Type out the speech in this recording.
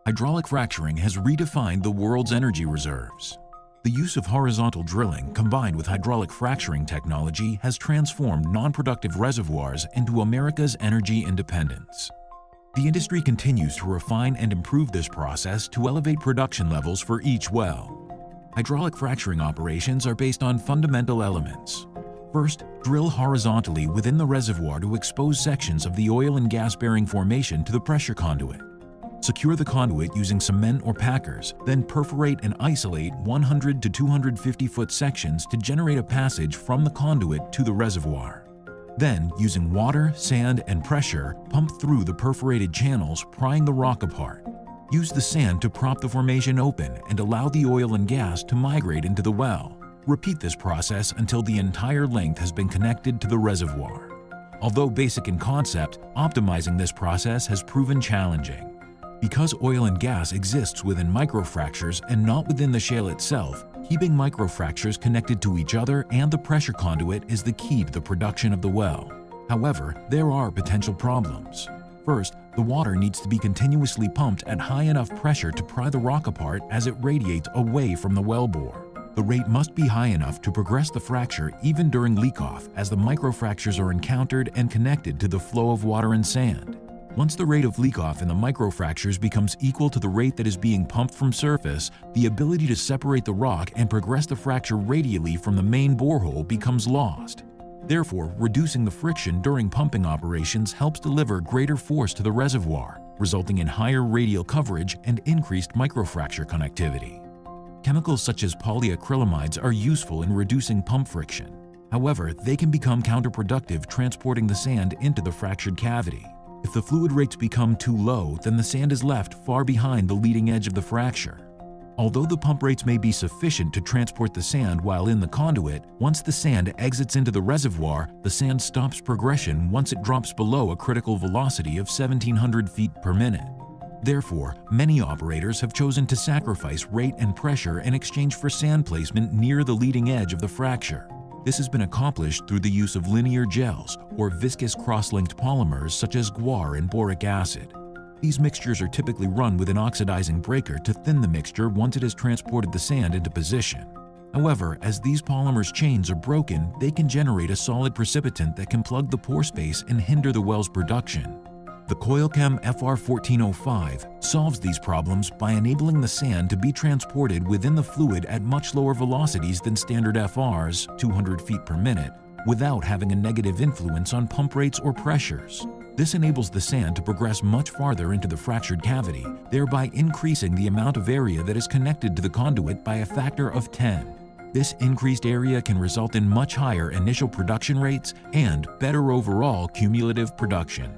Hydraulic fracturing has redefined the world's energy reserves. The use of horizontal drilling combined with hydraulic fracturing technology has transformed non-productive reservoirs into America's energy independence. The industry continues to refine and improve this process to elevate production levels for each well. Hydraulic fracturing operations are based on fundamental elements. First, drill horizontally within the reservoir to expose sections of the oil and gas-bearing formation to the pressure conduit. Secure the conduit using cement or packers, then perforate and isolate 100 to 250-foot sections to generate a passage from the conduit to the reservoir. Then, using water, sand, and pressure, pump through the perforated channels, prying the rock apart. Use the sand to prop the formation open and allow the oil and gas to migrate into the well. Repeat this process until the entire length has been connected to the reservoir. Although basic in concept, optimizing this process has proven challenging. Because oil and gas exists within microfractures and not within the shale itself, keeping microfractures connected to each other and the pressure conduit is the key to the production of the well. However, there are potential problems. First, the water needs to be continuously pumped at high enough pressure to pry the rock apart as it radiates away from the wellbore. The rate must be high enough to progress the fracture even during leak-off, as the microfractures are encountered and connected to the flow of water and sand. Once the rate of leak-off in the microfractures becomes equal to the rate that is being pumped from surface, the ability to separate the rock and progress the fracture radially from the main borehole becomes lost. Therefore, reducing the friction during pumping operations helps deliver greater force to the reservoir, resulting in higher radial coverage and increased microfracture connectivity. Chemicals such as polyacrylamides are useful in reducing pump friction. However, they can become counterproductive transporting the sand into the fractured cavity. If the fluid rates become too low, then the sand is left far behind the leading edge of the fracture. Although the pump rates may be sufficient to transport the sand while in the conduit, once the sand exits into the reservoir, the sand stops progression once it drops below a critical velocity of 1,700 feet per minute. Therefore, many operators have chosen to sacrifice rate and pressure in exchange for sand placement near the leading edge of the fracture. This has been accomplished through the use of linear gels or viscous cross-linked polymers such as guar and boric acid. These mixtures are typically run with an oxidizing breaker to thin the mixture once it has transported the sand into position. However, as these polymers' chains are broken, they can generate a solid precipitant that can plug the pore space and hinder the well's production. The CoilChem FR1405 solves these problems by enabling the sand to be transported within the fluid at much lower velocities than standard FRs, 200 feet per minute, without having a negative influence on pump rates or pressures. This enables the sand to progress much farther into the fractured cavity, thereby increasing the amount of area that is connected to the conduit by a factor of 10. This increased area can result in much higher initial production rates and better overall cumulative production.